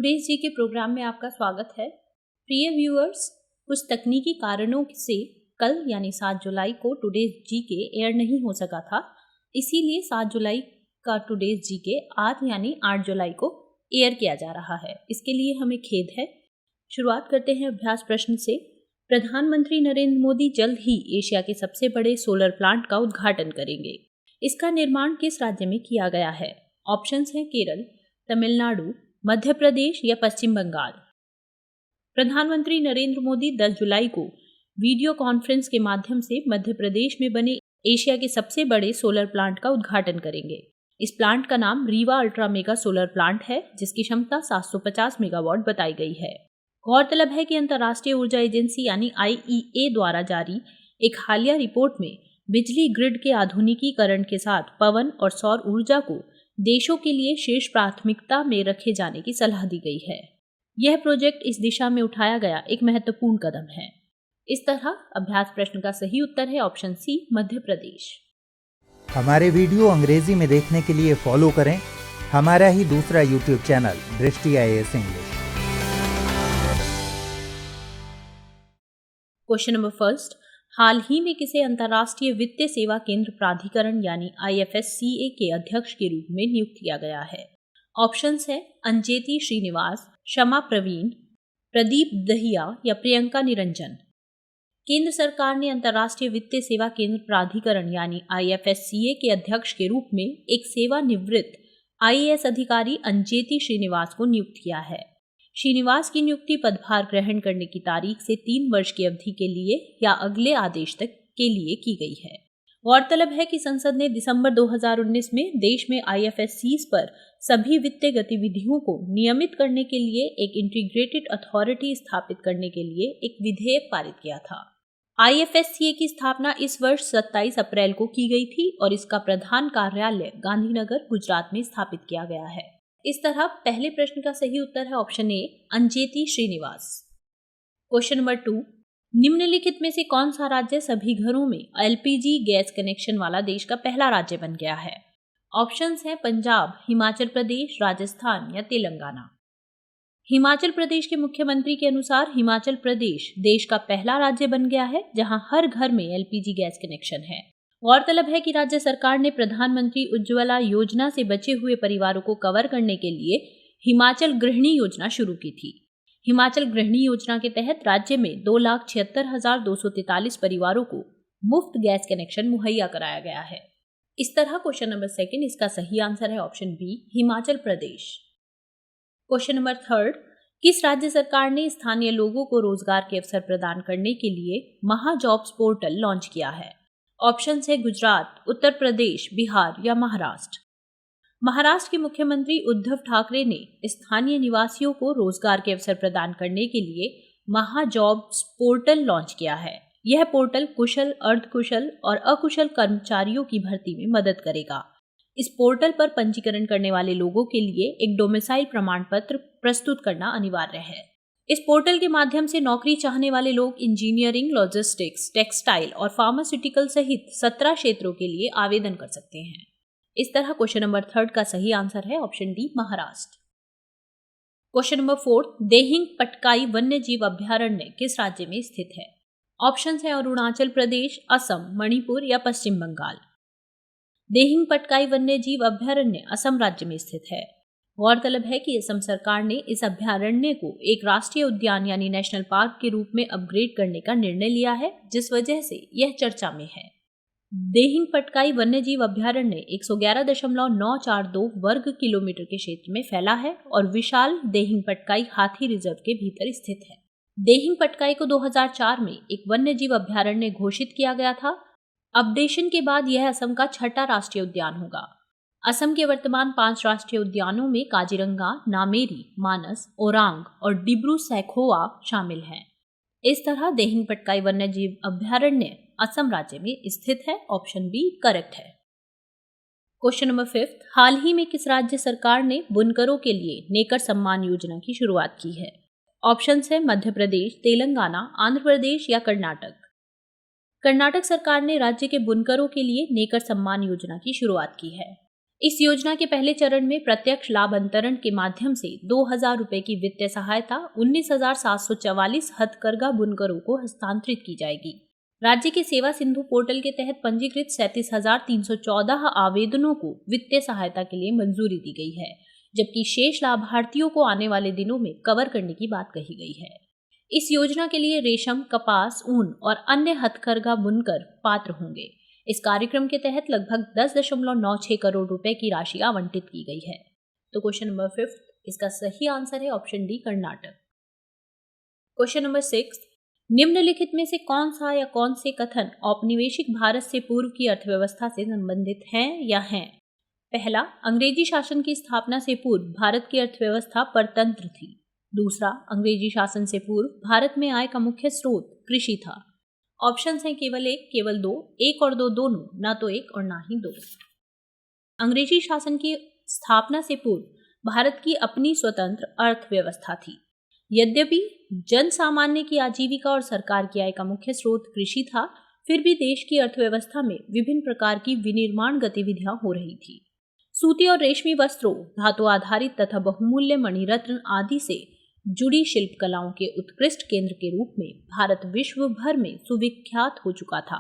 Today's जी के programme में आपका स्वागत है। प्रिय व्यूअर्स, कुछ तकनीकी कारणों से कल यानी 7 जुलाई को टुडेज जी के एयर नहीं हो सका था, इसीलिए 7 जुलाई का टुडेज जी के आज यानी 8 जुलाई को एयर किया जा रहा है। इसके लिए हमें खेद है। शुरुआत करते हैं अभ्यास प्रश्न से। प्रधानमंत्री नरेंद्र मोदी जल्द ही एशिया के सबसे बड़े सोलर प्लांट का उद्घाटन करेंगे। इसका निर्माण किस राज्य में किया गया है? ऑप्शंस हैं केरल, तमिलनाडु, मध्य प्रदेश या पश्चिम बंगाल। प्रधानमंत्री नरेंद्र मोदी 10 जुलाई को वीडियो कॉन्फ्रेंस के माध्यम से मध्य प्रदेश में बने एशिया के सबसे बड़े सोलर प्लांट का उद्घाटन करेंगे। इस प्लांट का नाम Rewa ultra mega solar plant है, जिसकी क्षमता 750 मेगावाट बताई गई है। गौरतलब है कि अंतर्राष्ट्रीय ऊर्जा एजेंसी यानी IEA द्वारा जारी एक हालिया रिपोर्ट में बिजली ग्रिड के आधुनिकीकरण के साथ पवन और सौर ऊर्जा को देशों के लिए शीर्ष प्राथमिकता में रखे जाने की सलाह दी गई है। यह प्रोजेक्ट इस दिशा में उठाया गया एक महत्वपूर्ण कदम है। इस तरह अभ्यास प्रश्न का सही उत्तर है ऑप्शन सी, मध्य प्रदेश। हमारे वीडियो अंग्रेजी में देखने के लिए फॉलो करें हमारा ही दूसरा YouTube channel Drishti IAS English. Question number first, हाल ही में किसे अंतर्राष्ट्रीय वित्तीय सेवा केंद्र प्राधिकरण यानी IFSCA के अध्यक्ष के रूप में नियुक्त किया गया है? ऑप्शंस है अंजेती श्रीनिवास, शमा प्रवीण, प्रदीप दहिया या प्रियंका निरंजन। केंद्र सरकार ने अंतर्राष्ट्रीय वित्तीय सेवा केंद्र प्राधिकरण यानी IFSCA के अध्यक्ष के रूप में एक सेवानिवृत्त IAS अधिकारी अंजेती श्रीनिवास को नियुक्त किया है। श्रीनिवास की नियुक्ति पदभार ग्रहण करने की तारीख से 3 वर्ष की अवधि के लिए या अगले आदेश तक के लिए की गई है। गौरतलब है कि संसद ने दिसंबर 2019 में देश में IFSCs पर सभी वित्तीय गतिविधियों को नियमित करने के लिए एक इंटीग्रेटेड अथॉरिटी स्थापित करने के लिए एक विधेयक पारित किया था। IFSCA की स्थापना इस वर्ष 27 अप्रैल को की गई थी और इसका प्रधान कार्यालय गांधीनगर, गुजरात में स्थापित किया गया है। इस तरह पहले प्रश्न का सही उत्तर है option A, Anjeti Srinivas. Question number 2, निम्नलिखित में से कौन सा राज्य सभी घरों में LPG गैस कनेक्शन वाला देश का पहला राज्य बन गया है? ऑप्शंस हैं पंजाब, हिमाचल प्रदेश, राजस्थान या तेलंगाना। हिमाचल प्रदेश के मुख्यमंत्री के अनुसार हिमाचल प्रदेश देश का पहला राज्य बन गया है जहां हर घर में LPG गैस कनेक्शन है। गौरतलब है कि राज्य सरकार ने प्रधानमंत्री उज्ज्वला योजना से बचे हुए परिवारों को कवर करने के लिए हिमाचल गृहिणी योजना शुरू की थी। हिमाचल गृहिणी योजना के तहत राज्य में 2,76,243 परिवारों को मुफ्त गैस कनेक्शन मुहैया कराया गया है। इस तरह क्वेश्चन नंबर 2 इसका सही आंसर है option B, Himachal Pradesh. Question number 3, किस राज्य सरकार ने स्थानीय लोगों को रोजगार के अवसर प्रदान करने के लिए महाजॉब्स पोर्टल लॉन्च किया है? ऑप्शंस है गुजरात, उत्तर प्रदेश, बिहार या महाराष्ट्र। महाराष्ट्र के मुख्यमंत्री उद्धव ठाकरे ने स्थानीय निवासियों को रोजगार के अवसर प्रदान करने के लिए महाजॉब्स पोर्टल लॉन्च किया है। यह पोर्टल कुशल, अर्धकुशल और अकुशल कर्मचारियों की भर्ती में मदद करेगा। इस पोर्टल पर पंजीकरण करने वाले लोगों के लिए एक डोमिसाइल प्रमाण पत्र प्रस्तुत करना अनिवार्य है। इस पोर्टल के माध्यम से नौकरी चाहने वाले लोग इंजीनियरिंग, लॉजिस्टिक्स, टेक्सटाइल और फार्मास्यूटिकल सहित 17 क्षेत्रों के लिए आवेदन कर सकते हैं। इस तरह क्वेश्चन नंबर 3 का सही आंसर है option D, Maharashtra. Question number 4, Dehing Patkai वन्य जीव अभ्यारण्य किस राज्य में स्थित है? ऑप्शंस है अरुणाचल प्रदेश, असम, मणिपुर या पश्चिम बंगाल। देहिंग पटकाई वन्य जीव अभ्यारण्य असम राज्य में स्थित है। गौरतलब है कि असम सरकार ने इस अभ्यारण्य को एक राष्ट्रीय उद्यान यानी नेशनल पार्क के रूप में अपग्रेड करने का निर्णय लिया है, जिस वजह से यह चर्चा में है। देहिंग पटकाई वन्यजीव अभ्यारण्य 111.942 वर्ग किलोमीटर के क्षेत्र में फैला है और विशाल देहिंग पटकाई हाथी रिजर्व के भीतर स्थित है। देहिंग पटकाई को 2004 में एक वन्यजीव अभ्यारण्य घोषित किया गया था। अपडेशन के बाद यह असम का 6ठा राष्ट्रीय उद्यान होगा। असम के वर्तमान 5 राष्ट्रीय उद्यानों में काजीरंगा, नामेरी, मानस, ओरांग और डिब्रू सैखोवा शामिल हैं। इस तरह देहिंग पटकाई वन्यजीव अभ्यारण्य असम राज्य में स्थित है। ऑप्शन बी करेक्ट है। क्वेश्चन नंबर 5, हाल ही में किस राज्य सरकार ने बुनकरों के लिए नेकर सम्मान योजना की शुरुआत की है? ऑप्शंस है मध्य प्रदेश, तेलंगाना, आंध्र प्रदेश या कर्नाटक। कर्नाटक सरकार ने राज्य के बुनकरों के लिए नेकर सम्मान योजना की शुरुआत की है। इस योजना के पहले चरण में प्रत्यक्ष लाभ अंतरण के माध्यम से 2,000 रुपए की वित्तीय सहायता 19,744 हथकरघा बुनकरों को हस्तांतरित की जाएगी। राज्य के सेवा सिंधु पोर्टल के तहत पंजीकृत 37,314 आवेदनों को वित्तीय सहायता के लिए मंजूरी दी गई है, जबकि शेष लाभार्थियों को आने वाले दिनों में कवर करने की बात कही गई है। इस योजना के लिए रेशम, कपास, ऊन और अन्य हथकरघा बुनकर पात्र होंगे। इस कार्यक्रम के तहत लगभग 10.96 करोड़ रुपए की राशि आवंटित की गई है। तो क्वेश्चन नंबर 5, इसका सही आंसर है option D, Karnataka. Question number 6, निम्नलिखित में से कौन सा या कौन से कथन औपनिवेशिक भारत से पूर्व की अर्थव्यवस्था से संबंधित हैं या हैं? पहला, अंग्रेजी शासन की स्थापना से पूर्व भारत की अर्थव्यवस्था परतंत्र थी। दूसरा, अंग्रेजी शासन से पूर्व भारत में आय का मुख्य स्रोत कृषि था। ऑप्शंस हैं केवल एक, केवल दो, एक और दो दोनों, ना तो एक और ना ही दो। अंग्रेजी शासन की स्थापना से पूर्व भारत की अपनी स्वतंत्र अर्थव्यवस्था थी। यद्यपि जन सामान्य की आजीविका और सरकार की आय का मुख्य स्रोत कृषि था, फिर भी देश की अर्थव्यवस्था में विभिन्न प्रकार की विनिर्माण गतिविधियां हो रही थी। सूती और रेशमी वस्त्रों, धातु आधारित तथा बहुमूल्य मणिरत्न आदि से जुड़ी शिल्प कलाओं के उत्कृष्ट केंद्र के रूप में भारत विश्व भर में सुविख्यात हो चुका था।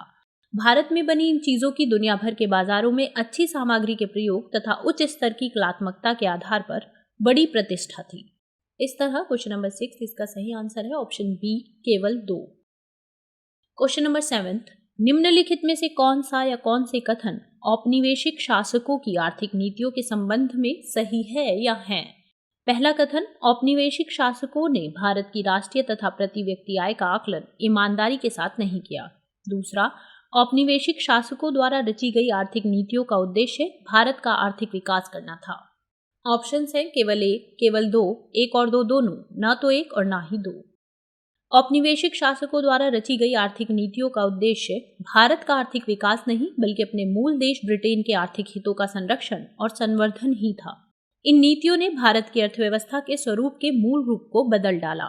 भारत में बनी इन चीजों की दुनिया भर के बाजारों में अच्छी सामग्री के प्रयोग तथा उच्च स्तर की कलात्मकता के आधार पर बड़ी प्रतिष्ठा थी। इस तरह क्वेश्चन नंबर 6 इसका सही आंसर है ऑप्शन बी, केवल 2। क्वेश्चन नंबर 7, निम्नलिखित में से कौन सा या कौन से कथन औपनिवेशिक शासकों की आर्थिक नीतियों के संबंध में सही है या है? पहला कथन, औपनिवेशिक शासकों ने भारत की राष्ट्रीय तथा प्रति व्यक्ति आय का आकलन ईमानदारी के साथ नहीं किया। दूसरा, औपनिवेशिक शासकों द्वारा रची गई आर्थिक नीतियों का उद्देश्य भारत का आर्थिक विकास करना था। ऑप्शंस हैं केवल एक, केवल दो, एक और दो दोनों, ना तो एक और ना ही दो। औपनिवेशिक शासकों द्वारा रची गई आर्थिक नीतियों का उद्देश्य भारत का आर्थिक विकास नहीं बल्कि अपने मूल देश ब्रिटेन के आर्थिक हितों का संरक्षण और संवर्धन ही था। इन नीतियों ने भारत की अर्थव्यवस्था के स्वरूप के मूल रूप को बदल डाला।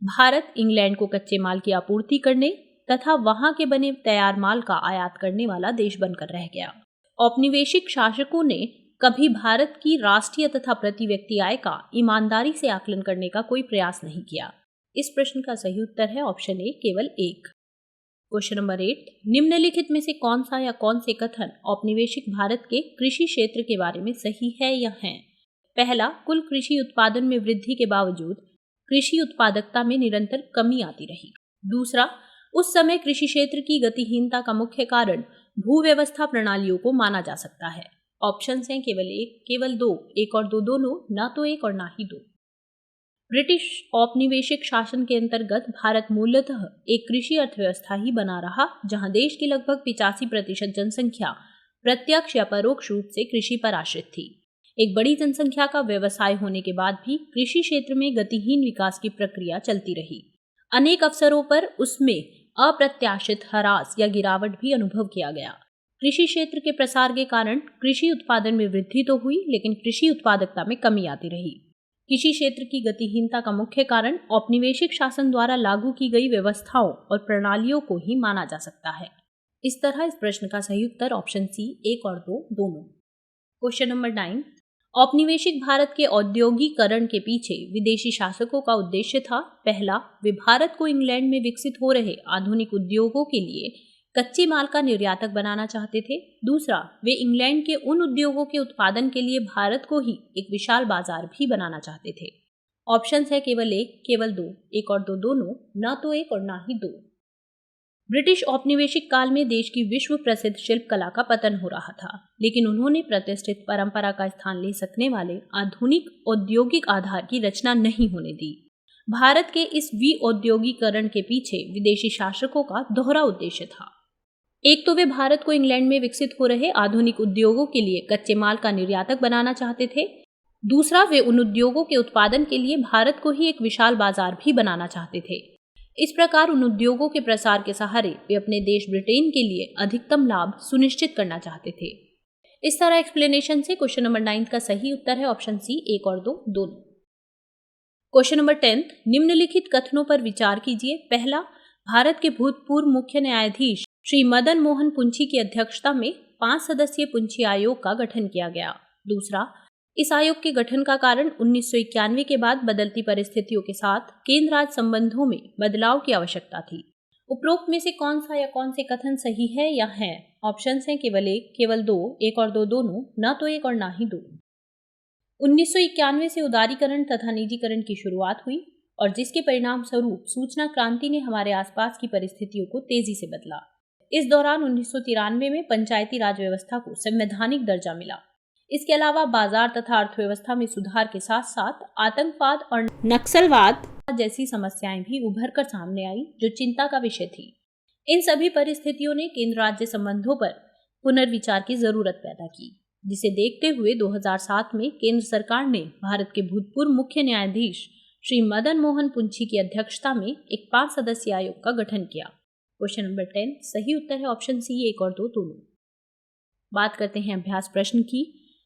भारत इंग्लैंड को कच्चे माल की आपूर्ति करने तथा वहां के बने तैयार माल का आयात करने वाला देश बनकर रह गया। औपनिवेशिक शासकों ने कभी भारत की राष्ट्रीय तथा प्रति व्यक्ति आय का ईमानदारी से आकलन करने का कोई प्रयास नहीं किया। इस प्रश्न का सही उत्तर है ऑप्शन ए, केवल एक। क्वेश्चन नंबर 8, निम्नलिखित में से कौन सा या कौन से कथन औपनिवेशिक भारत के कृषि क्षेत्र के बारे में सही है या है? पहला, कुल कृषि उत्पादन में वृद्धि के बावजूद कृषि उत्पादकता में निरंतर कमी आती रही। दूसरा, उस समय कृषि क्षेत्र की गतिहीनता का मुख्य कारण भूव्यवस्था प्रणालियों को माना जा सकता है। ऑप्शंस हैं केवल एक, केवल दो, एक और दो दोनों, ना तो एक और ना ही दो। ब्रिटिश औपनिवेशिक शासन के अंतर्गत भारत मूलतः एक कृषि अर्थव्यवस्था ही बना रहा, जहां देश की लगभग 85% जनसंख्या प्रत्यक्ष या परोक्ष रूप से कृषि पर आश्रित थी। एक बड़ी जनसंख्या का व्यवसाय होने के बाद भी कृषि क्षेत्र में गतिहीन विकास की प्रक्रिया चलती रही। अनेक अवसरों पर उसमें अप्रत्याशित ह्रास या गिरावट भी अनुभव किया गया। कृषि क्षेत्र के प्रसार के कारण कृषि उत्पादन में वृद्धि तो हुई, लेकिन कृषि उत्पादकता में कमी आती रही। कृषि क्षेत्र की गतिहीनता का मुख्य कारण औपनिवेशिक शासन द्वारा लागू की गई व्यवस्थाओं और प्रणालियों को ही माना जा सकता है। इस तरह इस प्रश्न का सही उत्तर ऑप्शन सी, एक और दो दोनों। क्वेश्चन नंबर 9, औपनिवेशिक भारत के औद्योगिकरण के पीछे विदेशी शासकों का उद्देश्य था। पहला, वे भारत को इंग्लैंड में विकसित हो रहे आधुनिक उद्योगों के लिए कच्चे माल का निर्यातक बनाना चाहते थे। दूसरा, वे इंग्लैंड के उन उद्योगों के उत्पादन के लिए भारत को ही एक विशाल बाजार भी बनाना चाहते थे। ऑप्शंस है केवल एक, केवल दो, एक और दो दोनों, ना तो एक और ना ही दो। ब्रिटिश औपनिवेशिक काल में देश की विश्व प्रसिद्ध शिल्प कला का पतन हो रहा था, लेकिन उन्होंने प्रतिष्ठित परंपरा का स्थान ले सकने वाले आधुनिक औद्योगिक आधार की रचना नहीं होने दी। भारत के इस विऔद्योगिकरण के पीछे विदेशी शासकों का दोहरा उद्देश्य था। एक तो वे भारत को इंग्लैंड में विकसित हो रहे आधुनिक उद्योगों के लिए कच्चे माल का निर्यातक बनाना चाहते थे। दूसरा, वे उन उद्योगों के उत्पादन के लिए भारत को ही एक विशाल बाजार भी बनाना चाहते थे। इस प्रकार उन उद्योगों के प्रसार के सहारे वे अपने देश ब्रिटेन के लिए अधिकतम लाभ सुनिश्चित करना चाहते थे। इस तरह एक्सप्लेनेशन से क्वेश्चन नंबर 9 का सही उत्तर है ऑप्शन सी, एक और दो दोनों। क्वेश्चन नंबर 10, निम्नलिखित कथनों पर विचार कीजिए। पहला, भारत के भूतपूर्व मुख्य न्यायाधीश श्री मदन मोहन पुंछी की अध्यक्षता में 5 सदस्यीय पुंछी आयोग का गठन किया गया। दूसरा, इस आयोग के गठन का कारण 1991 के बाद बदलती परिस्थितियों के साथ केंद्र राज्य संबंधों में बदलाव की आवश्यकता थी। उपरोक्त में से कौन सा या कौन से कथन सही है या है? ऑप्शंस हैं केवल एक, केवल दो, एक और दो दोनों, ना तो एक और ना ही दो। 1991 से उदारीकरण तथा निजीकरण की शुरुआत हुई और जिसके परिणाम स्वरूप सूचना क्रांति ने हमारे आसपास की परिस्थितियों को तेजी से बदला। इस दौरान 1993 में पंचायती राज व्यवस्था को संवैधानिक दर्जा मिला। इसके अलावा बाजार तथा अर्थव्यवस्था में सुधार के साथ साथ आतंकवाद और नक्सलवाद जैसी समस्याएं भी उभर कर सामने आई, जो चिंता का विषय थी। इन सभी परिस्थितियों ने केंद्र राज्य संबंधों पर पुनर्विचार की जरूरत पैदा की, जिसे देखते हुए 2007 में केंद्र सरकार ने भारत के भूतपूर्व मुख्य न्यायाधीश श्री मदन मोहन पुंछी की अध्यक्षता में एक 5 सदस्यीय आयोग का गठन किया। क्वेश्चन नंबर 10 सही उत्तर है ऑप्शन सी, 1 और 2 दोनों। बात करते हैं अभ्यास प्रश्न की।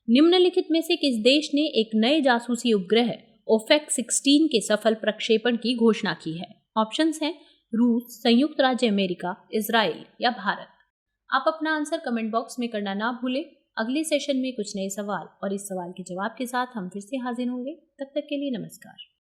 निम्नलिखित में से किस देश ने एक नए जासूसी उपग्रह ओफेक 16 के सफल प्रक्षेपण की घोषणा की है? ऑप्शंस हैं रूस, संयुक्त राज्य अमेरिका, इजराइल या भारत। आप अपना आंसर कमेंट बॉक्स में करना ना भूलें। अगले सेशन में कुछ नए सवाल और इस सवाल के जवाब के साथ हम फिर से हाजिर होंगे। तब तक के लिए नमस्कार।